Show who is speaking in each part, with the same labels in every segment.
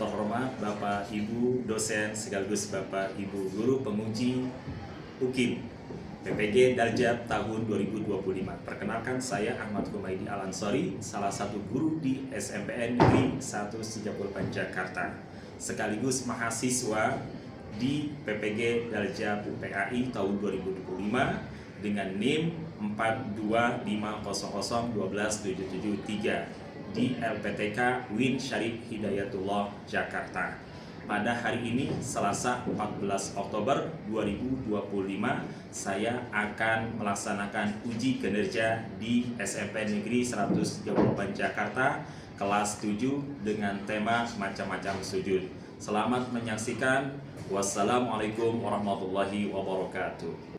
Speaker 1: terhormat Bapak Ibu dosen sekaligus Bapak Ibu guru penguji UKIM PPG Daljab tahun 2025. Perkenalkan, saya Ahmad Humaydi Al-Ansori, salah satu guru di SMPN Negeri 1 Sijakulpan Jakarta, sekaligus mahasiswa di PPG Daljab UPAI tahun 2025 dengan NIM 425001273 di LPTK Win Syarif Hidayatullah Jakarta. Pada hari ini Selasa 14 Oktober 2025 saya akan melaksanakan uji kinerja di SMP Negeri 138 Jakarta kelas 7 dengan tema macam-macam sujud. Selamat menyaksikan. Wassalamualaikum warahmatullahi wabarakatuh.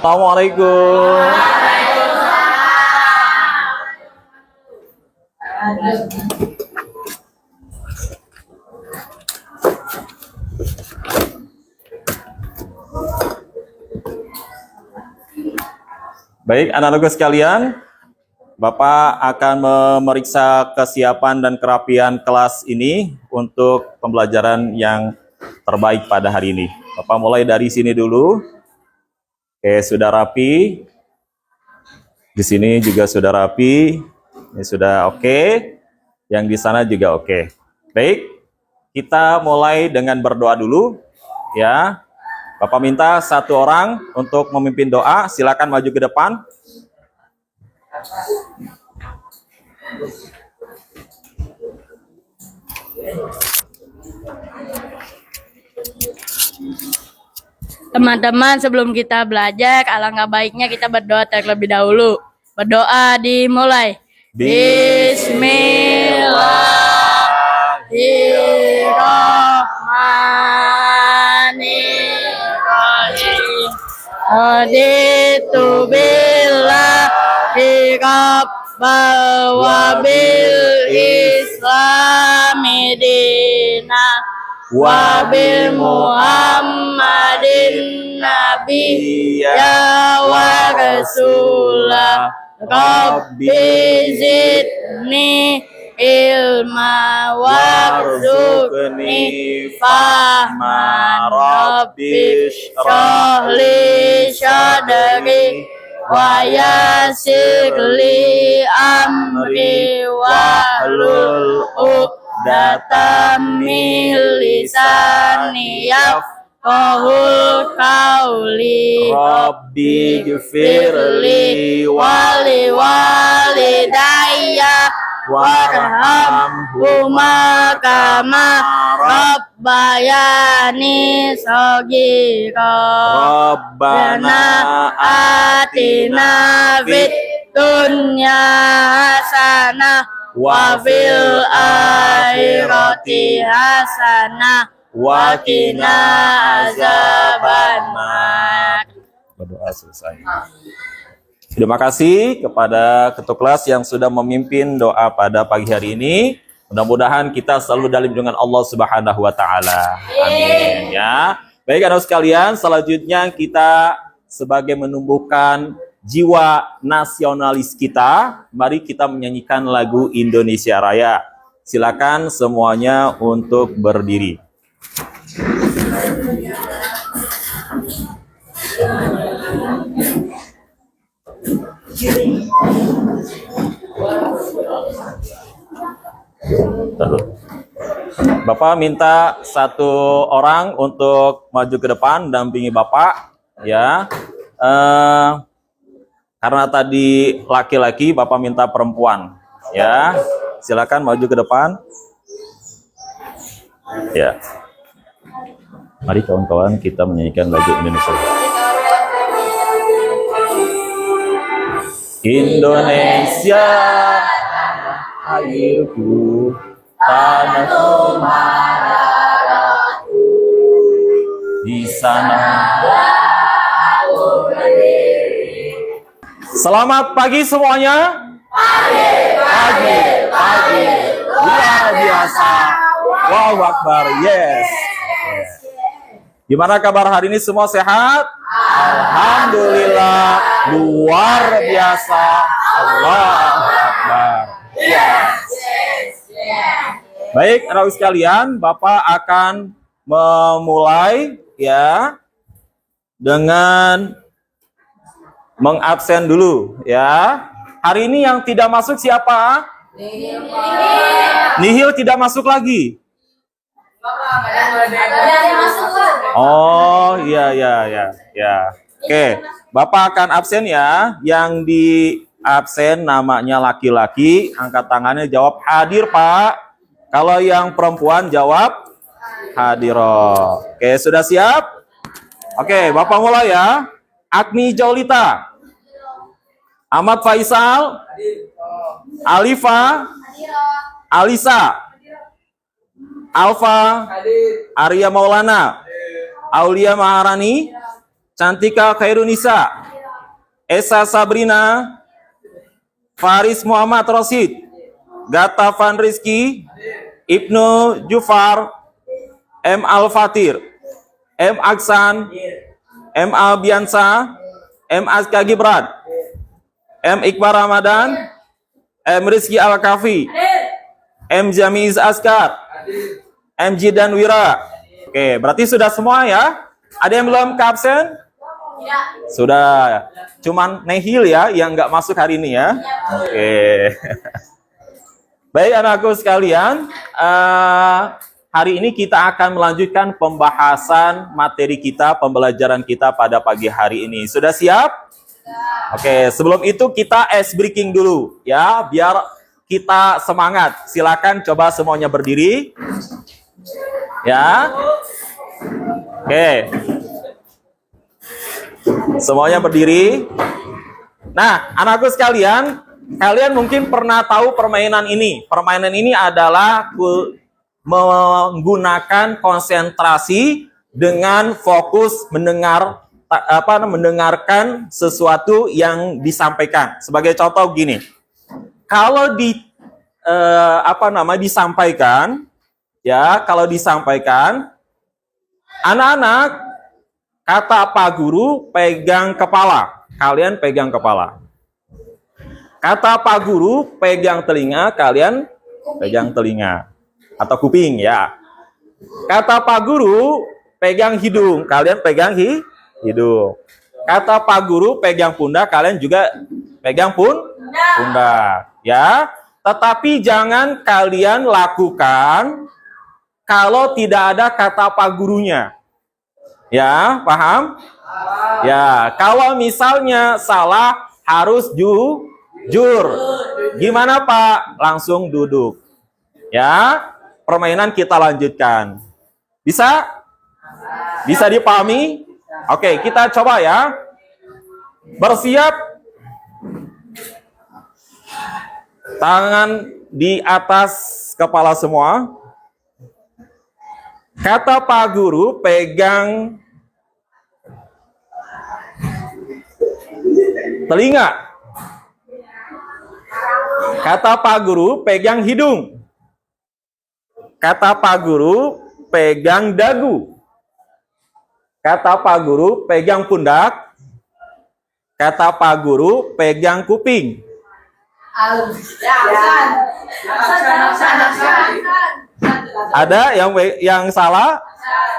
Speaker 2: Assalamualaikum. Baik, anak-anakku sekalian, Bapak akan memeriksa kesiapan dan kerapian kelas ini untuk pembelajaran yang terbaik pada hari ini. Bapak mulai dari sini dulu. Oke, sudah rapi. Di sini juga sudah rapi. Ini sudah oke. Yang di sana juga oke. Baik, kita mulai dengan berdoa dulu, ya. Bapak minta satu orang untuk memimpin doa. Silakan maju ke depan.
Speaker 3: Teman-teman, sebelum kita belajar, alangkah baiknya kita berdoa terlebih dahulu. Berdoa dimulai. Bismillahirrahmanirrahim. Raditu billahi rabbal wa bil islami dina wa bil Muhammadin nabiyya wa rasulah. Rabbi zidni ilma warzuqni fahma. Rabbi shrah li sadri wa yassir li amri wahlul uqdatam min lisani yafqahul qawli.
Speaker 2: Rabbi ghfirli
Speaker 3: wali walidayya warhamhuma kama rabbayani shaghira.
Speaker 2: Rabbana
Speaker 3: atina fid dunya hasanah wa fil akhirati hasanah wa qina azabannar.
Speaker 2: Berdoa selesai. Terima kasih kepada ketua kelas yang sudah memimpin doa pada pagi hari ini. Mudah-mudahan kita selalu dalam lindungan Allah Subhanahu wa taala. Amin ya. Baik anak sekalian, selanjutnya kita sebagai menumbuhkan jiwa nasionalis kita, mari kita menyanyikan lagu Indonesia Raya. Silakan semuanya untuk berdiri. Bapak minta satu orang untuk maju ke depan dampingi Bapak, ya. Karena tadi laki-laki, Bapak minta perempuan, ya. Silakan maju ke depan. Ya. Mari kawan-kawan kita menyanyikan lagu Indonesia. Indonesia, airku, tanahku, di sana aku berdiri. Selamat pagi semuanya. Pagi. Luar biasa. Wow, Akbar. Yes. Gimana kabar hari ini, semua sehat? Alhamdulillah. Luar biasa. Allahu Akbar. Yes. Baik, anak sekalian, Bapak akan memulai ya dengan mengabsen dulu ya. Hari ini yang tidak masuk siapa? Nihil tidak masuk lagi. Oh, iya. Oke, Bapak akan absen ya. Yang di absen namanya laki-laki, angkat tangannya jawab hadir, Pak. Kalau yang perempuan jawab hadiroh. Oke, sudah siap? Oke, Bapak mulai ya. Agni Jaulita, Ahmad Faisal, Alifa, Alisa, Alfa, Arya Maulana, Aulia Maharani, Cantika Khairunisa, Esa Sabrina, Faris Muhammad Rosid, Gata Van Rizky, Ibnu Jufar, M. Al-Fatir, M. Aksan, M. Albiansa, M. Azka Gibran, M. Iqbal Ramadan, M. Rizky Al-Kafi, M. Jamiz Askar, M. Jidan Wira. Oke, berarti sudah semua ya? Ada yang belum ke absen? Sudah. Cuman Nehil ya yang nggak masuk hari ini ya? Oke. Baik anakku sekalian, hari ini kita akan melanjutkan pembahasan materi kita, pembelajaran kita pada pagi hari ini. Sudah siap? Oke, sebelum itu kita ice breaking dulu ya, biar kita semangat. Silakan coba semuanya berdiri. Ya. Oke. Semuanya berdiri. Nah, anakku sekalian, kalian mungkin pernah tahu permainan ini. Permainan ini adalah menggunakan konsentrasi dengan fokus mendengarkan sesuatu yang disampaikan. Sebagai contoh gini, kalau disampaikan, ya, kalau disampaikan, anak-anak kata Pak Guru pegang kepala, kalian pegang kepala. Kata Pak Guru pegang telinga, kalian pegang telinga atau kuping ya. Kata Pak Guru pegang hidung, kalian pegang hidung. Kata Pak Guru pegang pundak, kalian juga pegang pundak ya. Tetapi jangan kalian lakukan kalau tidak ada kata Pak Gurunya. Ya, paham? Ya, kalau misalnya salah harus jujur. Gimana Pak? Langsung duduk. Ya, permainan kita lanjutkan. Bisa? Bisa dipahami? Oke, kita coba ya. Bersiap. Tangan di atas kepala semua. Kata Pak Guru pegang telinga. Kata Pak Guru pegang hidung. Kata Pak Guru pegang dagu. Kata Pak Guru pegang pundak. Kata Pak Guru pegang kuping. Ada yang salah?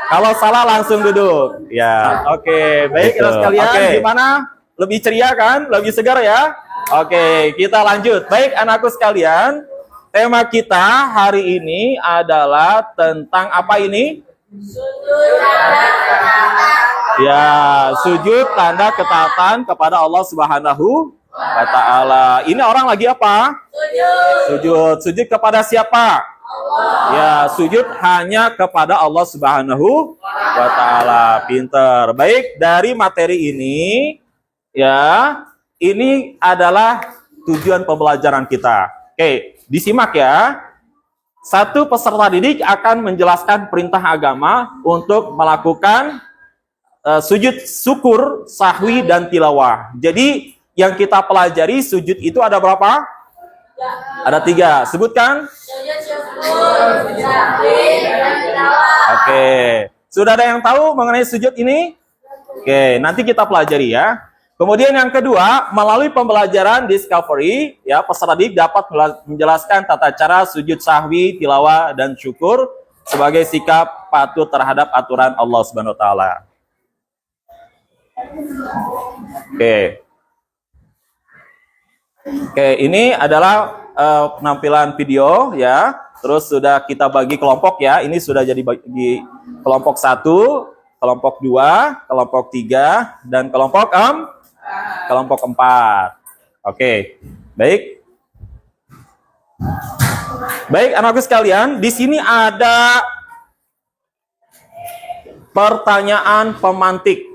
Speaker 2: Kalau salah langsung duduk. Ya, oke. Baik, sekalian, gimana? Lebih ceria kan? Lebih segar ya? Oke, kita lanjut. Baik, anakku sekalian, tema kita hari ini adalah tentang apa ini? Ya, sujud tanda ketaatan kepada Allah Subhanahu wa Ta'ala. Ini orang lagi apa? Sujud. Sujud kepada siapa? Ya, sujud hanya kepada Allah Subhanahu wa Ta'ala. Pinter. Baik, dari materi ini, ya, ini adalah tujuan pembelajaran kita. Oke, disimak ya. Satu peserta didik akan menjelaskan perintah agama untuk melakukan sujud syukur, sahwi, dan tilawah. Jadi, yang kita pelajari sujud itu ada berapa? Ada 3. Sebutkan. Oke. Sudah ada yang tahu mengenai sujud ini? Oke, nanti kita pelajari ya. Kemudian yang kedua, melalui pembelajaran discovery, ya peserta didik dapat menjelaskan tata cara sujud sahwi, tilawah, dan syukur sebagai sikap patuh terhadap aturan Allah Subhanahu wa taala. Oke. Oke, ini adalah penampilan video ya. Terus sudah kita bagi kelompok ya. Ini sudah jadi bagi kelompok 1, kelompok 2, kelompok 3, dan kelompok 4. Oke. Baik. Baik, anakku sekalian, di sini ada pertanyaan pemantik.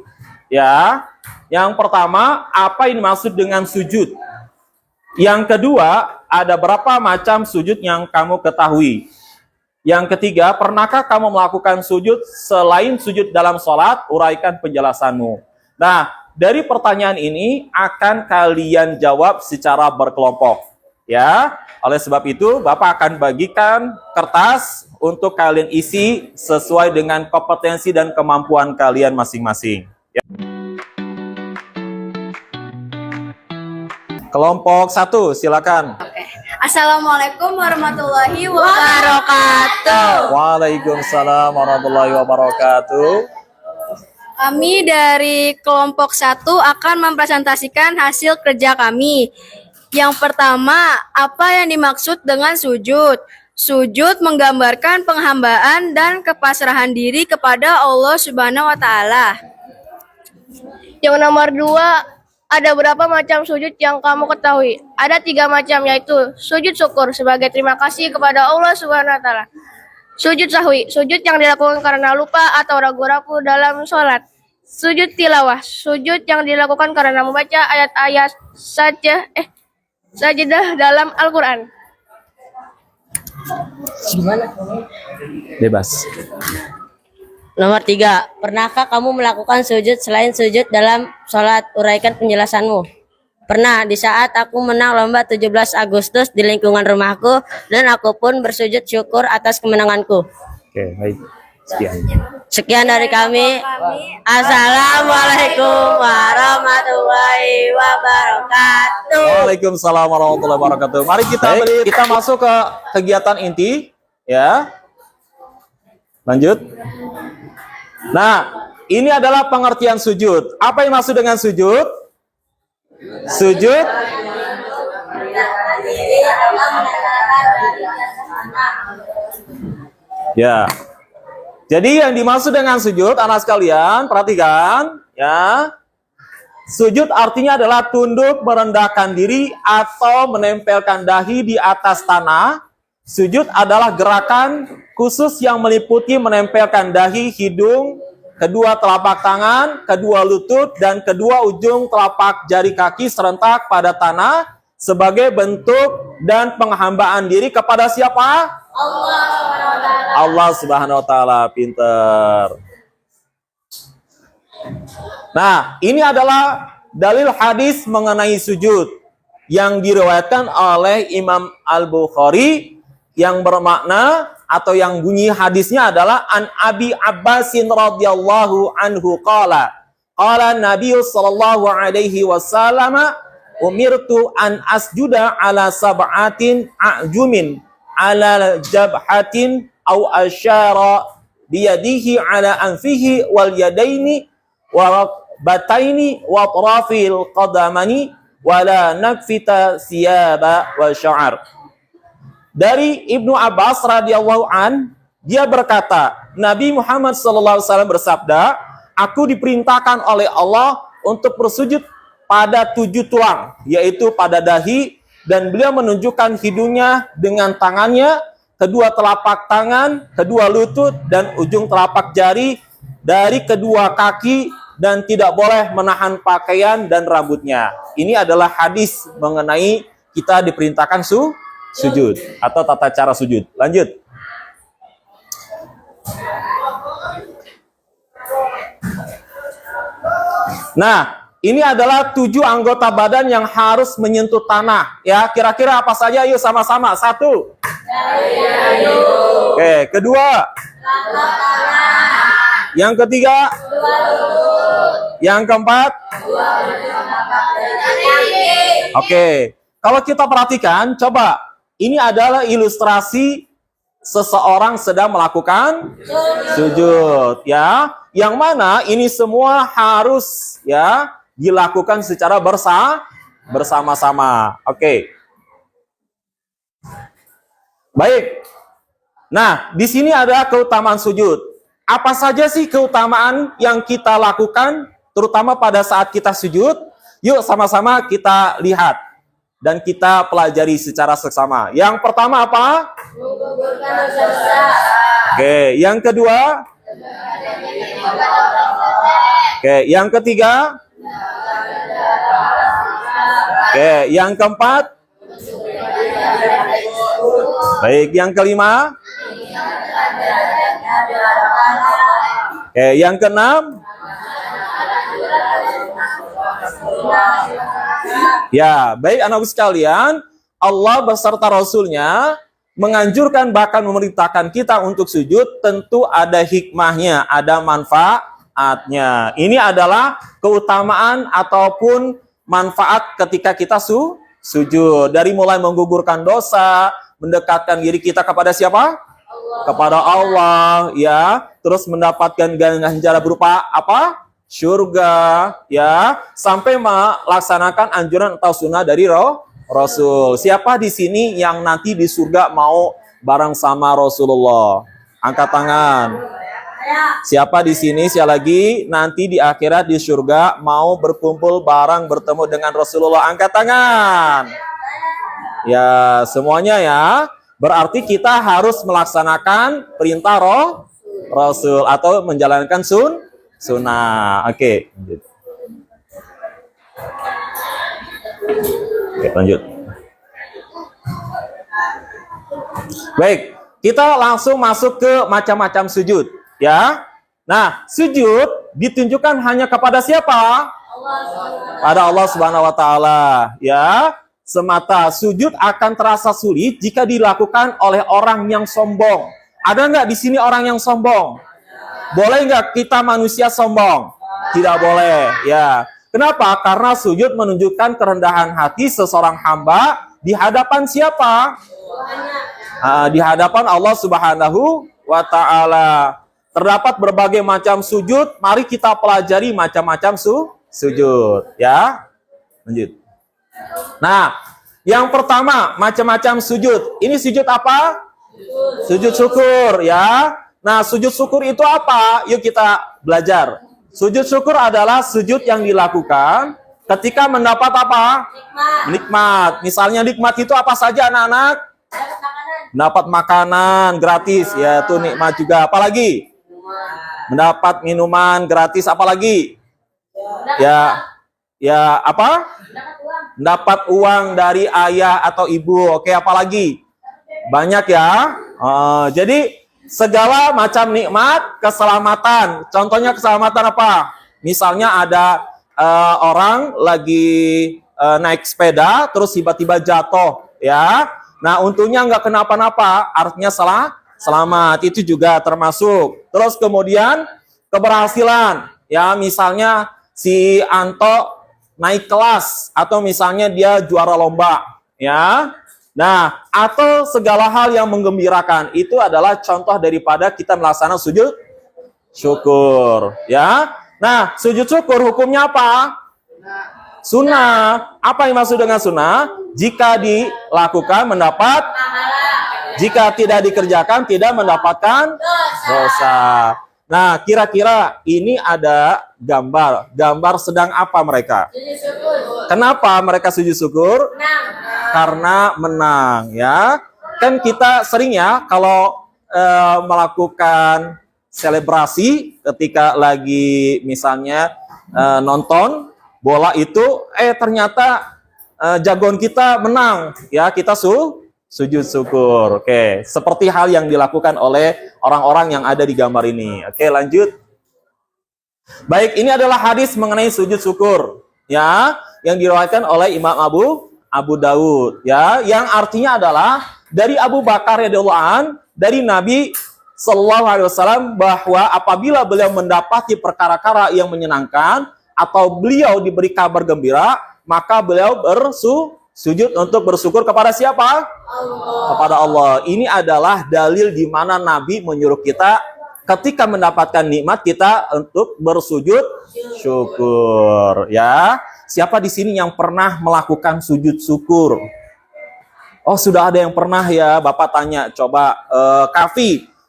Speaker 2: Ya. Yang pertama, apa yang dimaksud dengan sujud? Yang kedua, ada berapa macam sujud yang kamu ketahui? Yang ketiga, pernahkah kamu melakukan sujud selain sujud dalam sholat? Uraikan penjelasanmu. Nah, dari pertanyaan ini akan kalian jawab secara berkelompok. Ya, oleh sebab itu, Bapak akan bagikan kertas untuk kalian isi sesuai dengan kompetensi dan kemampuan kalian masing-masing. Ya. Kelompok 1, silakan.
Speaker 4: Assalamualaikum warahmatullahi wabarakatuh.
Speaker 2: Waalaikumsalam warahmatullahi wabarakatuh.
Speaker 4: Kami dari kelompok 1 akan mempresentasikan hasil kerja kami. Yang pertama, apa yang dimaksud dengan sujud? Sujud menggambarkan penghambaan dan kepasrahan diri kepada Allah Subhanahu wa taala. Yang nomor 2, ada berapa macam sujud yang kamu ketahui? Ada 3 macam, yaitu sujud syukur sebagai terima kasih kepada Allah Subhanahu wa taala. Sujud sahwi, sujud yang dilakukan karena lupa atau ragu-ragu dalam sholat. Sujud tilawah, sujud yang dilakukan karena membaca ayat-ayat sajadah dalam Al-Quran.
Speaker 2: Bebas.
Speaker 5: Nomor 3, pernahkah kamu melakukan sujud selain sujud dalam sholat? Uraikan penjelasanmu. Pernah, di saat aku menang lomba 17 Agustus di lingkungan rumahku, dan aku pun bersujud syukur atas kemenanganku.
Speaker 2: Oke, baik.
Speaker 5: Sekian dari kami. Assalamualaikum warahmatullahi wabarakatuh.
Speaker 2: Waalaikumsalam warahmatullahi wabarakatuh. Mari kita masuk ke kegiatan inti, ya. Lanjut. Nah, ini adalah pengertian sujud. Apa yang maksud dengan sujud? Sujud ya. Jadi yang dimaksud dengan sujud, anak sekalian, perhatikan, ya. Sujud artinya adalah tunduk, merendahkan diri atau menempelkan dahi di atas tanah. Sujud adalah gerakan khusus yang meliputi menempelkan dahi, hidung, kedua telapak tangan, kedua lutut, dan kedua ujung telapak jari kaki serentak pada tanah sebagai bentuk dan penghambaan diri kepada siapa? Allah Subhanahu wa taala. Pinter. Nah, ini adalah dalil hadis mengenai sujud yang diriwayatkan oleh Imam Al-Bukhari yang bermakna atau yang bunyi hadisnya adalah an Abi Abbasin radhiyallahu anhu qala Nabi sallallahu alaihi wasallam umirtu an asjuda ala sab'atin a'jumin ala jabhatin aw asyara biyadihi ala anfihi wal yadaini wa bataini wa atrafil qadamani wala nakfita siyaba wa sya'ar. Dari Ibnu Abbas radhiyallahu an, dia berkata, Nabi Muhammad SAW bersabda, aku diperintahkan oleh Allah untuk bersujud pada 7 tulang, yaitu pada dahi, dan beliau menunjukkan hidungnya dengan tangannya, kedua telapak tangan, kedua lutut, dan ujung telapak jari dari kedua kaki, dan tidak boleh menahan pakaian dan rambutnya. Ini adalah hadis mengenai kita diperintahkan sujud atau tata cara sujud. Lanjut. Nah, ini adalah 7 anggota badan yang harus menyentuh tanah. Ya, kira-kira apa saja? Yuk sama-sama. 1. Oke, kedua. Yang ketiga. Yang keempat. Oke, kalau kita perhatikan, coba. Ini adalah ilustrasi seseorang sedang melakukan sujud, ya. Yang mana ini semua harus ya dilakukan secara bersama-sama. Oke. Baik. Nah, di sini ada keutamaan sujud. Apa saja sih keutamaan yang kita lakukan terutama pada saat kita sujud? Yuk sama-sama kita lihat dan kita pelajari secara seksama. Yang pertama apa?
Speaker 5: Menggugurkan dosa.
Speaker 2: Oke, yang kedua? Oke, yang ketiga? Oke, yang keempat? Baik, yang kelima? Oke, yang keenam? Ya, baik anak-anak sekalian, Allah beserta Rasulnya menganjurkan bahkan memerintahkan kita untuk sujud, tentu ada hikmahnya, ada manfaatnya. Ini adalah keutamaan ataupun manfaat ketika kita sujud. Dari mulai menggugurkan dosa, mendekatkan diri kita kepada siapa? Kepada Allah, ya. Terus mendapatkan ganjaran berupa apa? Surga, ya. Sampai melaksanakan anjuran atau sunnah dari Rasul. Siapa di sini yang nanti di surga mau bareng sama Rasulullah? Angkat tangan. Siapa di sini sekali lagi nanti di akhirat di surga mau berkumpul bareng bertemu dengan Rasulullah? Angkat tangan. Ya, semuanya ya. Berarti kita harus melaksanakan perintah Rasul atau menjalankan sunnah. Oke. Oke, lanjut. Baik, kita langsung masuk ke macam-macam sujud, ya. Nah, sujud ditunjukkan hanya kepada siapa? Pada Allah Subhanahu wa taala, ya. Semata sujud akan terasa sulit jika dilakukan oleh orang yang sombong. Ada nggak di sini orang yang sombong? Boleh nggak kita manusia sombong? Tidak boleh, ya. Kenapa? Karena sujud menunjukkan kerendahan hati seseorang hamba di hadapan siapa? Di hadapan Allah Subhanahu wa taala. Terdapat berbagai macam sujud, mari kita pelajari macam-macam sujud, ya. Lanjut. Nah, yang pertama macam-macam sujud. Ini sujud apa? Sujud syukur, ya. Nah, sujud syukur itu apa? Yuk kita belajar. Sujud syukur adalah sujud yang dilakukan ketika mendapat apa? Nikmat. Misalnya nikmat itu apa saja anak-anak? Mendapat makanan gratis, ya itu nikmat juga. Apalagi? Mendapat minuman gratis, apalagi? Ya apa? Mendapat uang dari ayah atau ibu. Oke, apalagi? Banyak ya. Jadi segala macam nikmat, keselamatan. Contohnya keselamatan apa? Misalnya ada orang lagi naik sepeda, terus tiba-tiba jatuh, ya. Nah, untungnya nggak kenapa-napa, artinya selamat. Itu juga termasuk. Terus kemudian keberhasilan, ya. Misalnya si Anto naik kelas, atau misalnya dia juara lomba, ya. Nah, atau segala hal yang menggembirakan, itu adalah contoh daripada kita melaksanakan sujud syukur, ya. Nah, sujud syukur hukumnya apa? Sunnah. Apa yang maksud dengan sunnah? Jika dilakukan mendapat, jika tidak dikerjakan tidak mendapatkan dosa. Nah, kira-kira ini ada gambar. Gambar sedang apa mereka? Kenapa mereka sujud syukur? Karena menang, ya. Kan kita sering ya kalau melakukan selebrasi ketika lagi misalnya nonton bola itu, ternyata jagoan kita menang, ya kita sujud syukur. Oke, seperti hal yang dilakukan oleh orang-orang yang ada di gambar ini. Oke, lanjut. Baik, ini adalah hadis mengenai sujud syukur. ya, yang diriwayatkan oleh Imam Abu Daud, ya, yang artinya adalah dari Abu Bakar radhiyallahu an, dari Nabi Shallallahu Alaihi Wasallam, bahwa apabila beliau mendapati perkara-perkara yang menyenangkan atau beliau diberi kabar gembira, maka beliau bersujud untuk bersyukur kepada siapa? Allah. Kepada Allah. Ini adalah dalil di mana Nabi menyuruh kita ketika mendapatkan nikmat kita untuk bersujud syukur, ya. Siapa di sini yang pernah melakukan sujud syukur? Oh, sudah ada yang pernah ya. Bapak tanya, coba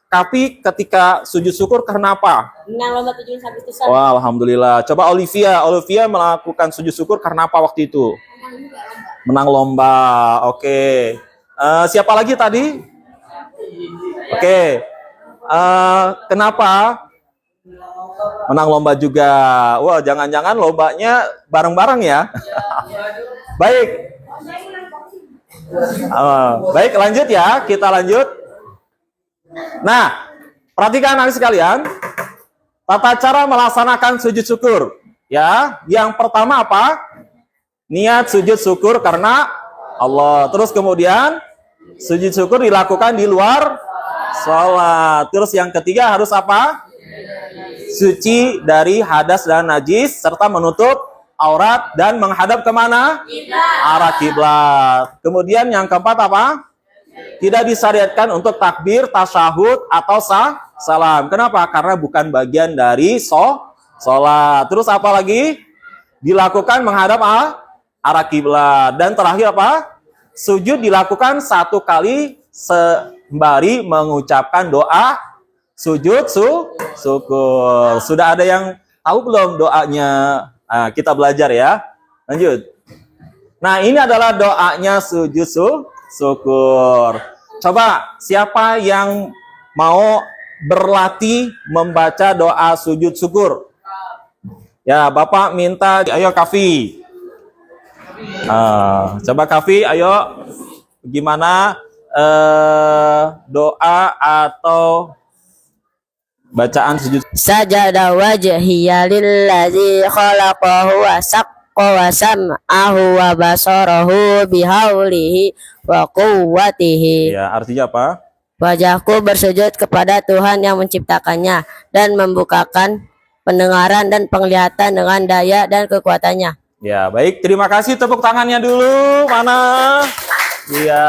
Speaker 2: Kafi ketika sujud syukur kenapa?
Speaker 5: Menang lomba 17 Agustusan.
Speaker 2: Wah, alhamdulillah. Coba Olivia melakukan sujud syukur karena apa waktu itu? Menang lomba. Oke. Siapa lagi tadi? Oke. Kenapa? Menang lomba juga. Wah, jangan-jangan lombanya bareng-bareng ya. Baik. Baik, lanjut ya. Kita lanjut. Nah, perhatikan anak sekalian. Tata cara melaksanakan sujud syukur. Ya, yang pertama apa? Niat sujud syukur karena Allah. Terus kemudian sujud syukur dilakukan di luar sholat. Terus yang ketiga harus apa? Suci dari hadas dan najis, serta menutup aurat dan menghadap kemana? Arah kiblat. Kemudian yang keempat apa? Tidak disyariatkan untuk takbir, tasyahud, atau salam. Kenapa? Karena bukan bagian dari sholat. Terus apa lagi? Dilakukan menghadap arah kiblat. Dan terakhir apa? Sujud dilakukan 1 kali sembari mengucapkan doa sujud syukur. Sudah ada yang tahu belum doanya? Nah, kita belajar ya. Lanjut. Nah, ini adalah doanya sujud syukur. Coba siapa yang mau berlatih membaca doa sujud syukur? Ya, Bapak minta, ayo Kafi. Coba Kafi, ayo. Gimana doa atau bacaan sujud?
Speaker 5: Sajada wajhiya lillazi khalaqahu wa saqqa wa sam'ahu wa basarahu bihaulihi wa quwwatihi.
Speaker 2: Ya, artinya apa?
Speaker 5: Wajahku bersujud kepada Tuhan yang menciptakannya dan membukakan pendengaran dan penglihatan dengan daya dan kekuatannya.
Speaker 2: Ya, baik. Terima kasih. Tepuk tangannya dulu. Mana? Iya.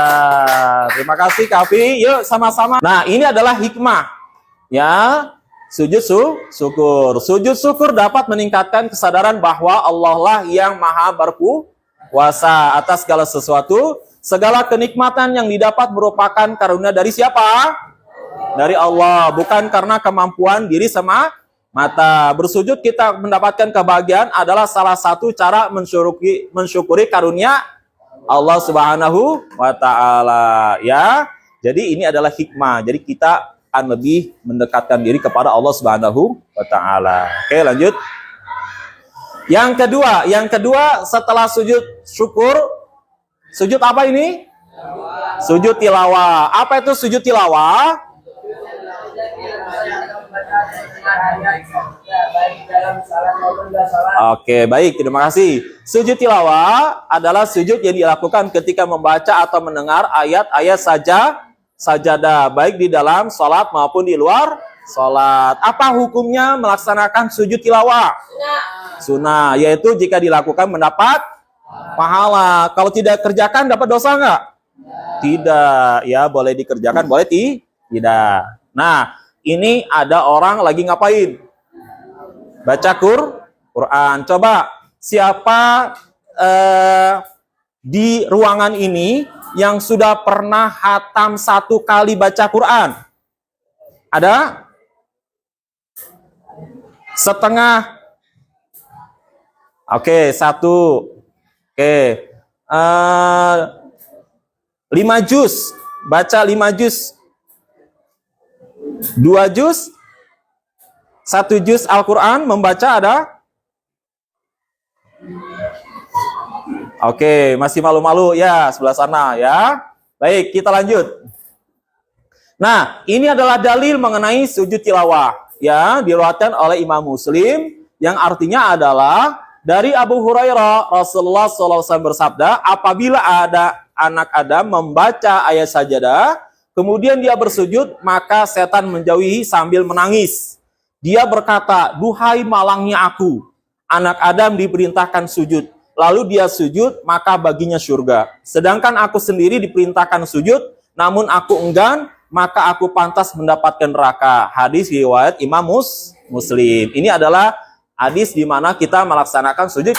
Speaker 2: Terima kasih, Kafi. Yuk, sama-sama. Nah, ini adalah hikmah. Ya, sujud syukur. Sujud syukur dapat meningkatkan kesadaran bahwa Allah lah yang maha berkuasa atas segala sesuatu. Segala kenikmatan yang didapat merupakan karunia dari siapa? Dari Allah. Bukan karena kemampuan diri semata. Bersujud kita mendapatkan kebahagiaan adalah salah satu cara mensyukuri karunia Allah Subhanahu wa Ta'ala. Ya, jadi ini adalah hikmah. Jadi kita akan lebih mendekatkan diri kepada Allah Subhanahu wa Ta'ala. Oke, lanjut. Yang kedua setelah sujud syukur, sujud apa ini? Sujud tilawah. Apa itu sujud tilawah? Oke, baik, terima kasih. Sujud tilawah adalah sujud yang dilakukan ketika membaca atau mendengar ayat-ayat sajadah, baik di dalam sholat maupun di luar sholat. Apa hukumnya melaksanakan sujud tilawah? Sunnah, yaitu jika dilakukan mendapat pahala. Kalau tidak kerjakan dapat dosa nggak? Tidak, ya boleh dikerjakan, boleh tidak. Nah, ini ada orang lagi ngapain? Baca Quran. Coba siapa di ruangan ini yang sudah pernah hatam 1 kali baca Quran? Ada? Setengah. Oke, 1. Oke. 5 juz. Baca 5 juz. 2 juz. 1 juz Al-Quran membaca ada? Oke, masih malu-malu ya sebelah sana ya. Baik, kita lanjut. Nah, ini adalah dalil mengenai sujud tilawah ya, diriwayatkan oleh Imam Muslim yang artinya adalah Dari Abu Hurairah, Rasulullah SAW bersabda, apabila ada anak Adam membaca ayat sajadah, kemudian dia bersujud, maka setan menjauhi sambil menangis. Dia berkata, duhai malangnya aku, anak Adam diperintahkan sujud. Lalu dia sujud, maka baginya surga. Sedangkan aku sendiri diperintahkan sujud, namun aku enggan, maka aku pantas mendapatkan neraka. Hadis riwayat Imam Muslim. Ini adalah hadis di mana kita melaksanakan sujud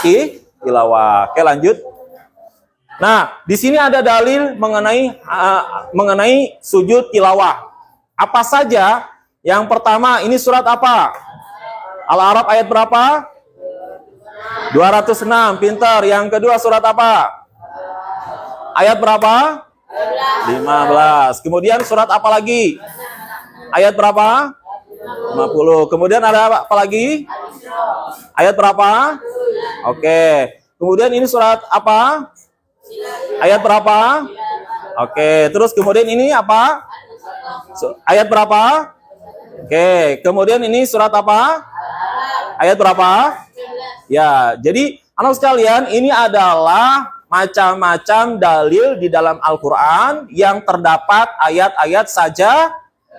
Speaker 2: tilawah. Oke, lanjut. Nah, di sini ada dalil mengenai sujud tilawah. Apa saja? Yang pertama, ini surat apa? Al-A'raf ayat berapa? 206, pintar. Yang kedua surat apa? Ayat berapa? 15. Kemudian surat apa lagi? Ayat berapa? 50. Kemudian ada apa lagi? Ayat berapa? Oke. Kemudian ini surat apa? Ayat berapa? Oke. Terus kemudian ini apa? Ayat berapa? Oke. Kemudian ini surat apa? Ayat berapa? Ya, jadi anak sekalian, ini adalah macam-macam dalil di dalam Al-Quran yang terdapat ayat-ayat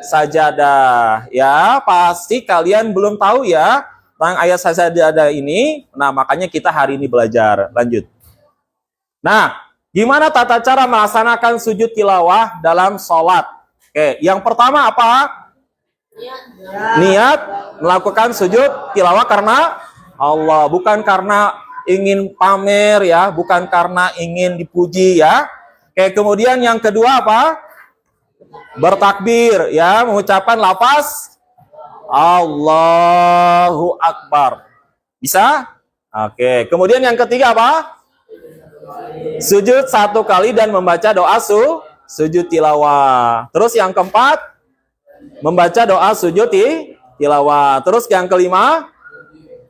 Speaker 2: sajadah. Ya, pasti kalian belum tahu ya tentang ayat sajadah ini. Nah, makanya kita hari ini belajar. Lanjut. Nah, gimana tata cara melaksanakan sujud tilawah dalam sholat? Oke, yang pertama apa? Niat melakukan sujud tilawah karena Allah, bukan karena ingin pamer ya, bukan karena ingin dipuji ya. Oke, kemudian yang kedua apa? Bertakbir ya, mengucapkan lafaz Allahu Akbar. Bisa? Oke, kemudian yang ketiga apa? Sujud 1 kali dan membaca doa sujud tilawah. Terus yang keempat, membaca doa sujud tilawah. Terus yang kelima,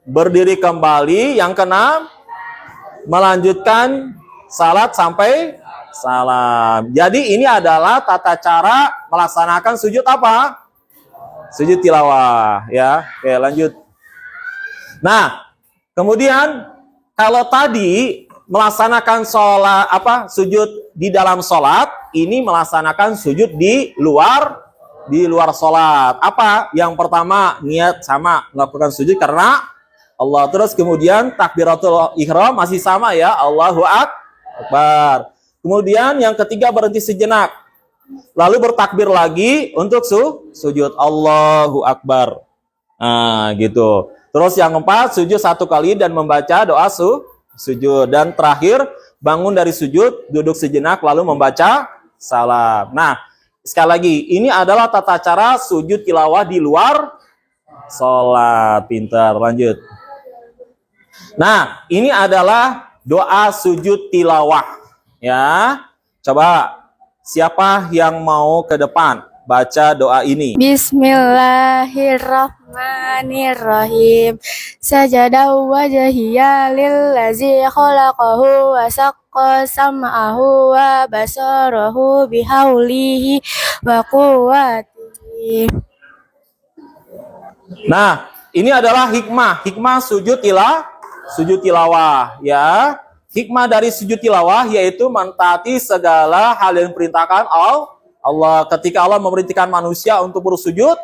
Speaker 2: berdiri kembali. Yang keenam, melanjutkan salat sampai salam. Jadi ini adalah tata cara melaksanakan sujud apa? Sujud tilawah ya. Oke, lanjut. Nah, kemudian kalau tadi melaksanakan sholat sujud di dalam sholat, ini melaksanakan sujud di luar sholat. Apa? Yang pertama, niat sama melakukan sujud karena Allah. Terus kemudian takbiratul ihram masih sama ya, Allahu Akbar. Kemudian yang ketiga berhenti sejenak. Lalu bertakbir lagi untuk sujud Allahu Akbar. Nah, gitu. Terus yang keempat, sujud 1 kali dan membaca doa sujud. Dan terakhir, bangun dari sujud, duduk sejenak lalu membaca salam. Nah, sekali lagi, ini adalah tata cara sujud tilawah di luar sholat. Pintar, lanjut. Nah, ini adalah doa sujud tilawah. Ya, coba siapa yang mau ke depan baca doa ini?
Speaker 4: Bismillahirrahmanirrahim. Sajada wajhiya lillazi khalaqahu wa saqqa sam'ahu wa basarahu bihaulihi wa quwwatihi.
Speaker 2: Nah, ini adalah hikmah sujud tilawah ya. Hikmah dari sujud tilawah yaitu mentaati segala hal yang diperintahkan Allah. Ketika Allah memerintahkan manusia untuk bersujud,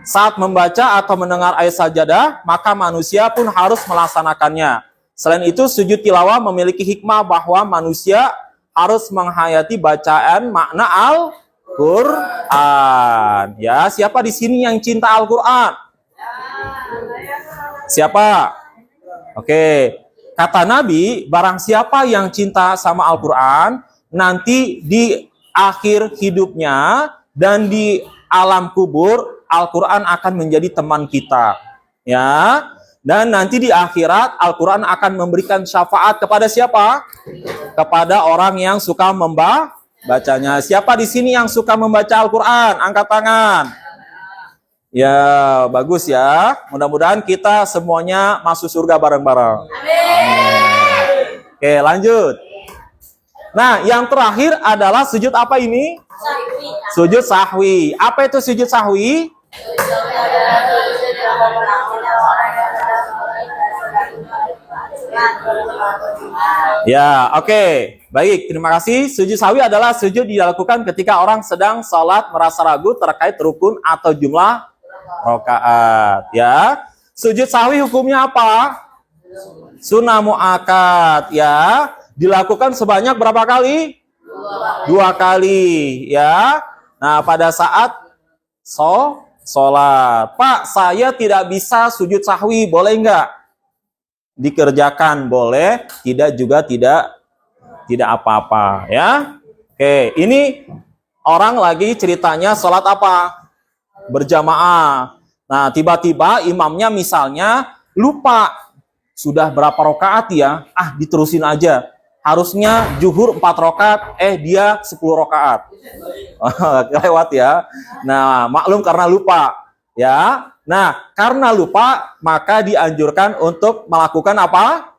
Speaker 2: saat membaca atau mendengar ayat sajadah, maka manusia pun harus melaksanakannya. Selain itu, sujud tilawah memiliki hikmah bahwa manusia harus menghayati bacaan makna Al-Quran. Ya, siapa di sini yang cinta Al-Quran? Siapa? Oke. Kata Nabi, barang siapa yang cinta sama Al-Quran, nanti di akhir hidupnya dan di alam kubur, Al-Quran akan menjadi teman kita. Ya, dan nanti di akhirat, Al-Quran akan memberikan syafaat kepada siapa? Kepada orang yang suka membacanya. Siapa di sini yang suka membaca Al-Quran? Angkat tangan. Ya, bagus ya. Mudah-mudahan kita semuanya masuk surga bareng-bareng. Oke, lanjut. Nah, yang terakhir adalah sujud apa ini? Sujud sahwi. Apa itu sujud sahwi? Ya, oke. Baik, terima kasih. Sujud sahwi adalah sujud dilakukan ketika orang sedang sholat merasa ragu terkait rukun atau jumlah rakaat. Ya, sujud sahwi hukumnya apa? Sunnah muakkad. Ya, dilakukan sebanyak berapa kali? Dua kali. Ya. Nah, pada saat sholat. Pak, saya tidak bisa sujud sahwi, boleh nggak? Dikerjakan boleh, tidak juga tidak apa-apa, ya. Oke, ini orang lagi ceritanya sholat apa? Berjamaah. Nah, tiba-tiba imamnya misalnya lupa sudah berapa rakaat ya? Diterusin aja. Harusnya zuhur 4 rakaat, dia 10 rakaat. Lewat ya. Nah, maklum karena lupa, ya. Nah, karena lupa maka dianjurkan untuk melakukan apa?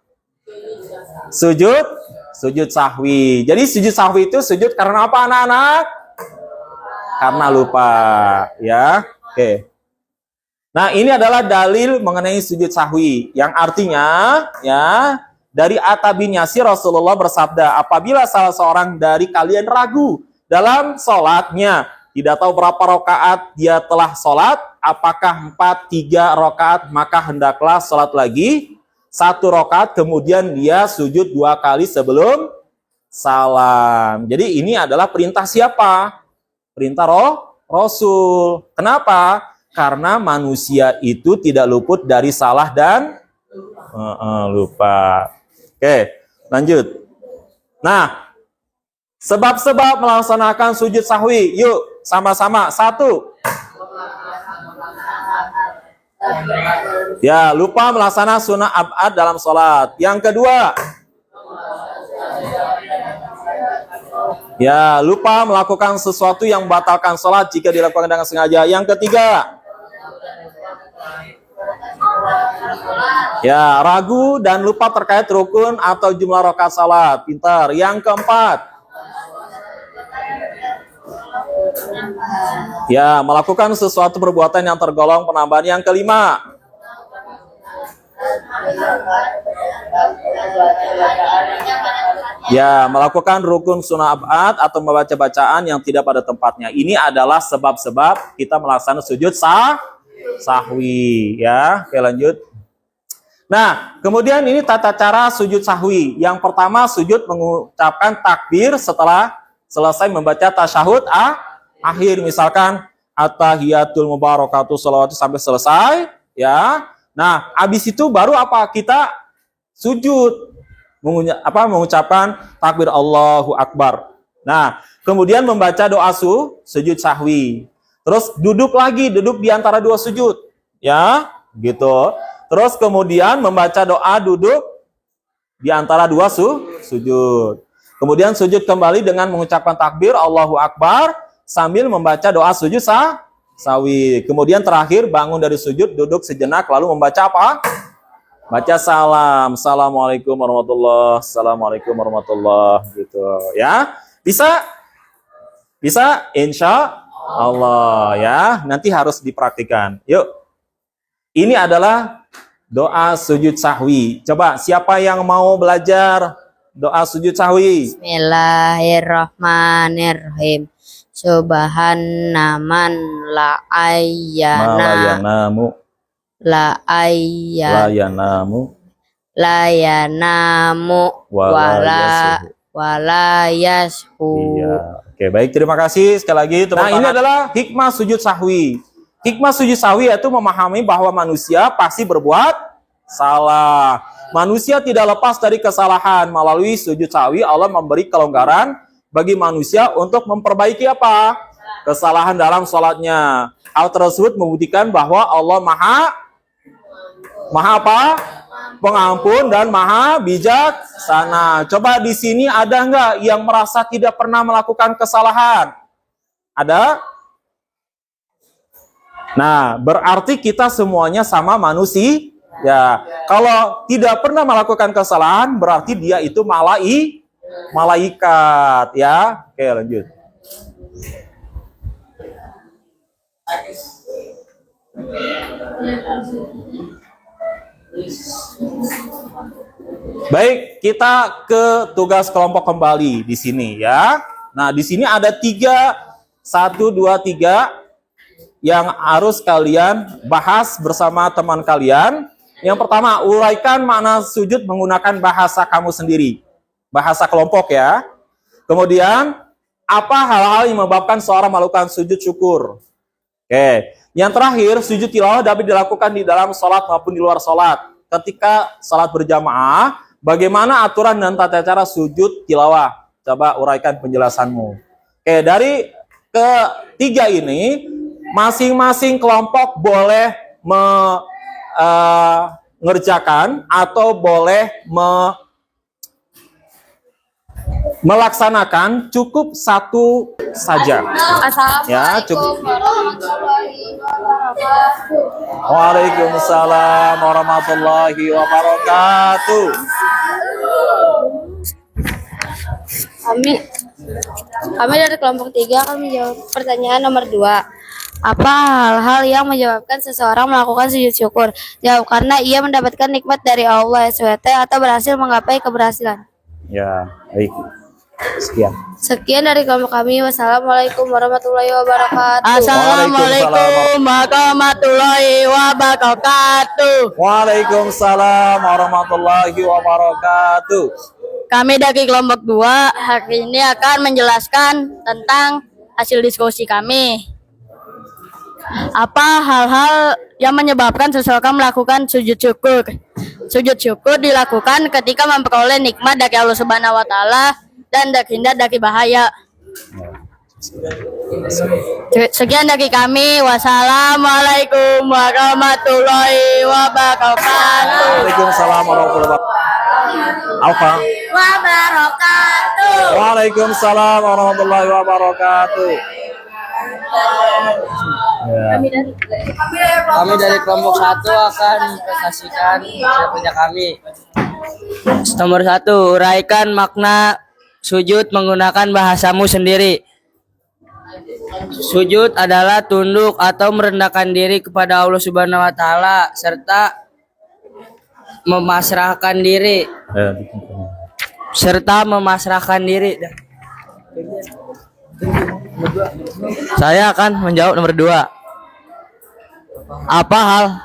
Speaker 2: Sujud sahwi. Jadi sujud sahwi itu sujud karena apa, anak-anak? Karena lupa, ya. Oke. Nah, ini adalah dalil mengenai sujud sahwi yang artinya, ya, dari Atta bin Yasir Rasulullah bersabda, apabila salah seorang dari kalian ragu dalam sholatnya, tidak tahu berapa rakaat dia telah sholat, apakah 4, 3 rakaat, maka hendaklah sholat lagi 1 rakaat, kemudian dia sujud 2 kali sebelum salam. Jadi ini adalah perintah siapa? Perintah Rasul. Kenapa? Karena manusia itu tidak luput dari salah dan lupa. Oke, lanjut. Nah, sebab-sebab melaksanakan sujud sahwi. Yuk, sama-sama. 1. Ya, lupa melaksanakan sunnah ab'ad dalam sholat. Yang kedua. Ya, lupa melakukan sesuatu yang membatalkan sholat jika dilakukan dengan sengaja. Yang ketiga. Ya, ragu dan lupa terkait rukun atau jumlah rakaat salat. Pintar. Yang keempat. Ya, melakukan sesuatu perbuatan yang tergolong penambahan. Yang kelima. Ya, melakukan rukun sunnah ab'ad atau membaca bacaan yang tidak pada tempatnya. Ini adalah sebab-sebab kita melaksanakan sujud sahwi. Ya, oke lanjut. Nah, kemudian ini tata cara sujud sahwi. Yang pertama, sujud mengucapkan takbir setelah selesai membaca tasyahud akhir. Misalkan, at-tahiyatul mubarakatuh sholawatu sampai selesai. Ya. Nah, habis itu baru apa? Kita sujud. Mengucapkan takbir Allahu Akbar. Nah, kemudian membaca doa sujud sahwi. Terus duduk lagi, duduk di antara 2 sujud. Ya, gitu. Terus kemudian membaca doa duduk di antara 2 sujud. Kemudian sujud kembali dengan mengucapkan takbir Allahu Akbar sambil membaca doa sujud sahwi. Kemudian terakhir bangun dari sujud, duduk sejenak lalu membaca apa? Baca salam. Assalamualaikum warahmatullahi wabarakatuh. Assalamualaikum warahmatullahi wabarakatuh. Gitu ya. Bisa insya Allah ya. Nanti harus dipraktikkan. Yuk. Ini adalah doa sujud sahwi. Coba siapa yang mau belajar doa sujud sahwi?
Speaker 5: Bismillahirrahmanirrahim. Subhanaman la ayyana la yanamu wala yashu.
Speaker 2: Iya. Oke, baik, terima kasih sekali lagi. Nah, ini adalah hikmah sujud sahwi. Hikmah sujud sahwi yaitu memahami bahwa manusia pasti berbuat salah. Manusia tidak lepas dari kesalahan. Melalui sujud sahwi Allah memberi kelonggaran bagi manusia untuk memperbaiki apa? Kesalahan dalam sholatnya. Hal tersebut membuktikan bahwa Allah maha apa? Pengampun dan maha bijaksana. Coba di sini ada nggak yang merasa tidak pernah melakukan kesalahan? Ada? Nah, berarti kita semuanya sama manusia. Ya, kalau tidak pernah melakukan kesalahan, berarti dia itu malaikat. Ya, oke lanjut. Baik, kita ke tugas kelompok kembali di sini ya. Nah, di sini ada 3 yang harus kalian bahas bersama teman kalian. Yang pertama, uraikan makna sujud menggunakan bahasa kamu sendiri. Bahasa kelompok ya. Kemudian, apa hal-hal yang menyebabkan seorang melakukan sujud syukur? Oke. Yang terakhir, sujud tilawah dapat dilakukan di dalam sholat maupun di luar sholat. Ketika sholat berjamaah, bagaimana aturan dan tata cara sujud tilawah? Coba uraikan penjelasanmu. Oke, dari ketiga ini, masing-masing kelompok boleh mengerjakan atau boleh melaksanakan cukup satu saja. Ya, cukup. Waalaikumsalam warahmatullahi wabarakatuh.
Speaker 4: Kami dari kelompok 3 akan menjawab pertanyaan nomor 2. Apa hal-hal yang menyebabkan seseorang melakukan sujud syukur? Jawab, karena ia mendapatkan nikmat dari Allah SWT atau berhasil menggapai keberhasilan.
Speaker 2: Ya, baik. Sekian.
Speaker 4: Sekian dari kelompok kami. Wassalamualaikum warahmatullahi wabarakatuh.
Speaker 3: Assalamualaikum warahmatullahi wabarakatuh.
Speaker 2: Waalaikumsalam warahmatullahi wabarakatuh.
Speaker 3: Kami dari kelompok 2 hari ini akan menjelaskan tentang hasil diskusi kami. Apa hal-hal yang menyebabkan seseorang melakukan sujud syukur? Sujud syukur dilakukan ketika memperoleh nikmat dari Allah Subhanahu wa taala dan terhindar dari bahaya. Sekian dari kami. Wassalamualaikum warahmatullahi wabarakatuh.
Speaker 2: Waalaikumsalam warahmatullahi wabarakatuh. Waalaikumsalam warahmatullahi wabarakatuh. Ya.
Speaker 5: Kami dari kelompok 1 akan mempresentasikan kerja kami. Nomor 1, uraikan makna sujud menggunakan bahasamu sendiri. Sujud adalah tunduk atau merendahkan diri kepada Allah Subhanahu wa taala serta memasrahkan diri. Saya akan menjawab nomor 2. Apa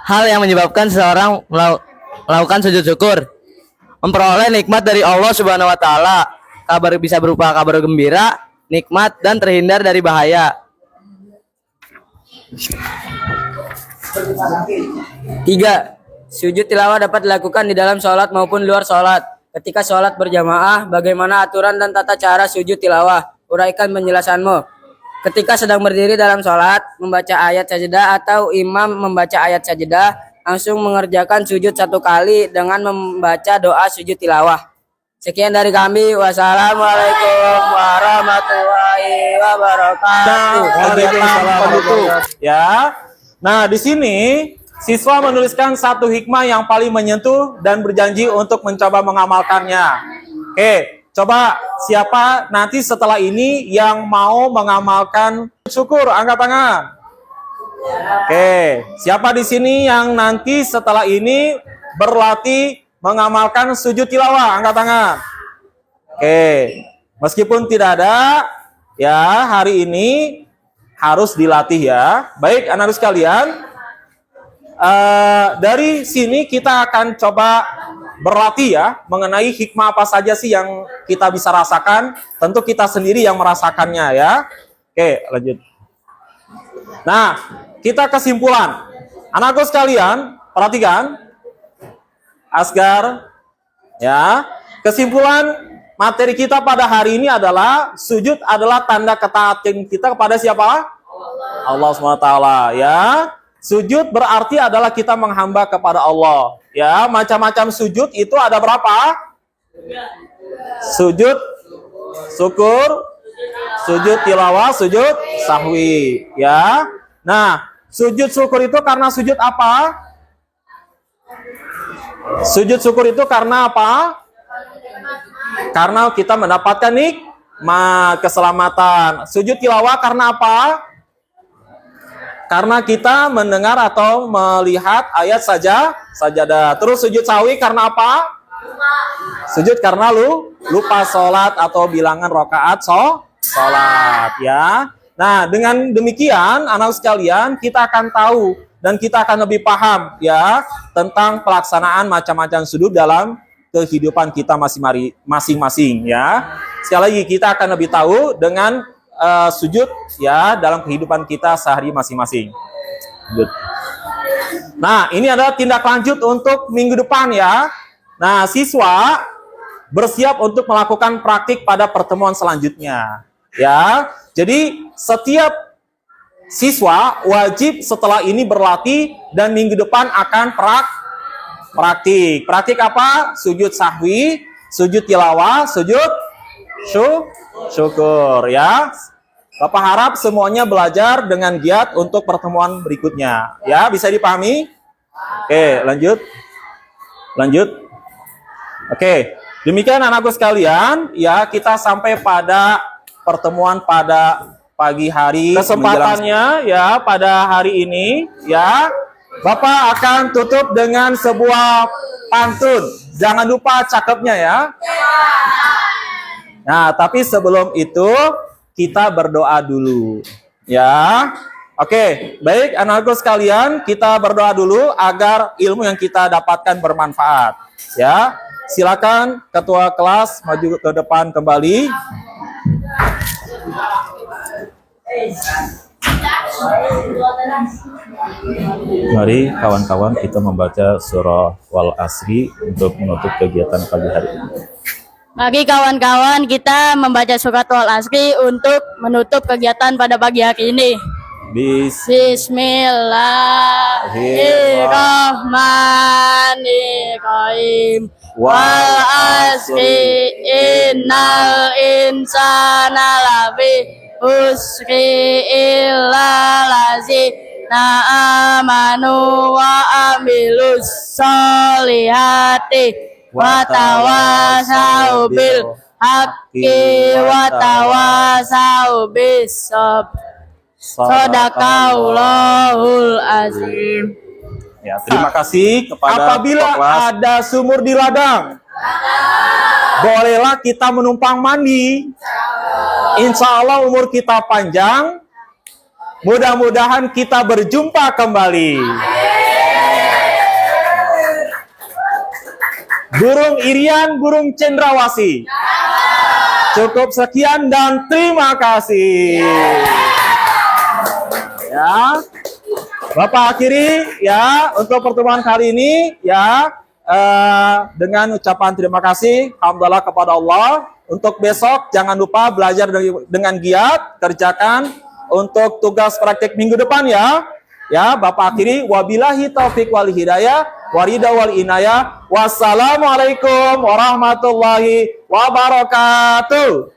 Speaker 5: hal yang menyebabkan seseorang melakukan sujud syukur? Memperoleh nikmat dari Allah Subhanahu wa taala. Kabar bisa berupa kabar gembira, nikmat dan terhindar dari bahaya. 3. Sujud tilawah dapat dilakukan di dalam sholat maupun luar sholat. Ketika sholat berjamaah, bagaimana aturan dan tata cara sujud tilawah? Uraikan penjelasanmu. Ketika sedang berdiri dalam sholat, membaca ayat sajadah atau imam membaca ayat sajadah, langsung mengerjakan sujud 1 kali dengan membaca doa sujud tilawah. Sekian dari kami. Wassalamualaikum warahmatullahi wabarakatuh.
Speaker 2: Ya. Nah, di sini siswa menuliskan 1 hikmah yang paling menyentuh dan berjanji untuk mencoba mengamalkannya. Oke, coba siapa nanti setelah ini yang mau mengamalkan syukur? Angkat tangan. Oke, siapa di sini yang nanti setelah ini berlatih mengamalkan sujud tilawah? Angkat tangan. Oke, meskipun tidak ada, ya hari ini harus dilatih ya. Baik, anak-anak sekalian, dari sini kita akan coba berlatih ya mengenai hikmah apa saja sih yang kita bisa rasakan. Tentu kita sendiri yang merasakannya ya. Oke, lanjut. Nah, kita kesimpulan. Anak-anak sekalian, perhatikan. Asgar, ya. Kesimpulan materi kita pada hari ini adalah sujud adalah tanda ketaatan kita kepada siapa? Allah SWT ya. Sujud berarti adalah kita menghamba kepada Allah. Ya, macam-macam sujud itu ada berapa? Sujud syukur, sujud tilawah, sujud sahwi. Ya. Nah, sujud syukur itu karena sujud apa? Sujud syukur itu karena apa? Karena kita mendapatkan nikmat, keselamatan. Sujud tilawah karena apa? Karena kita mendengar atau melihat ayat sajadah. Terus sujud sahwi karena apa? Sujud karena lupa sholat atau bilangan rakaat sholat ya. Nah, dengan demikian anak sekalian kita akan tahu dan kita akan lebih paham ya tentang pelaksanaan macam-macam sujud dalam kehidupan kita masing-masing ya. Sekali lagi kita akan lebih tahu dengan sujud ya dalam kehidupan kita sehari masing-masing. Nah, ini adalah tindak lanjut untuk minggu depan ya. Nah, siswa bersiap untuk melakukan praktik pada pertemuan selanjutnya. Ya, jadi setiap siswa wajib setelah ini berlatih dan minggu depan akan praktik. Praktik apa? Sujud sahwi, sujud tilawah, sujud syukur ya. Bapak harap semuanya belajar dengan giat untuk pertemuan berikutnya. Ya, bisa dipahami? Oke, lanjut. Oke, demikian anakku sekalian, ya kita sampai pada pertemuan pada pagi hari. Kesempatannya ya pada hari ini ya, Bapak akan tutup dengan sebuah pantun. Jangan lupa cakepnya ya. Nah, tapi sebelum itu kita berdoa dulu ya. Oke, baik anakku sekalian, kita berdoa dulu agar ilmu yang kita dapatkan bermanfaat ya. Silakan ketua kelas maju ke depan kembali. Mari kawan-kawan kita membaca surah Wal Asri untuk menutup kegiatan pagi hari ini.
Speaker 3: Mari kawan-kawan kita membaca surat Wal Asri untuk menutup kegiatan pada pagi hari ini. Bismillahirrahmanirrahim. Wal asri innal insana lafi khusri illa lazina amanu wa amilus solihati wa tawasau bil haqqi wa tawasau bis sabr. Shadaqallahul azim.
Speaker 2: Ya, terima kasih kepada
Speaker 1: Apabila ada sumur di ladang, bolehlah kita menumpang mandi. Insya Allah umur kita panjang. Mudah-mudahan kita berjumpa kembali. Burung Irian, burung cendrawasih. Cukup sekian dan terima kasih. Ya, Bapak akhiri ya untuk pertemuan kali ini ya dengan ucapan terima kasih, alhamdulillah kepada Allah. Untuk besok jangan lupa belajar dengan giat, kerjakan untuk tugas praktik minggu depan ya. Ya, Bapak akhiri, wabillahi taufik wal hidayah, warida wal inayah. Wassalamualaikum warahmatullahi wabarakatuh.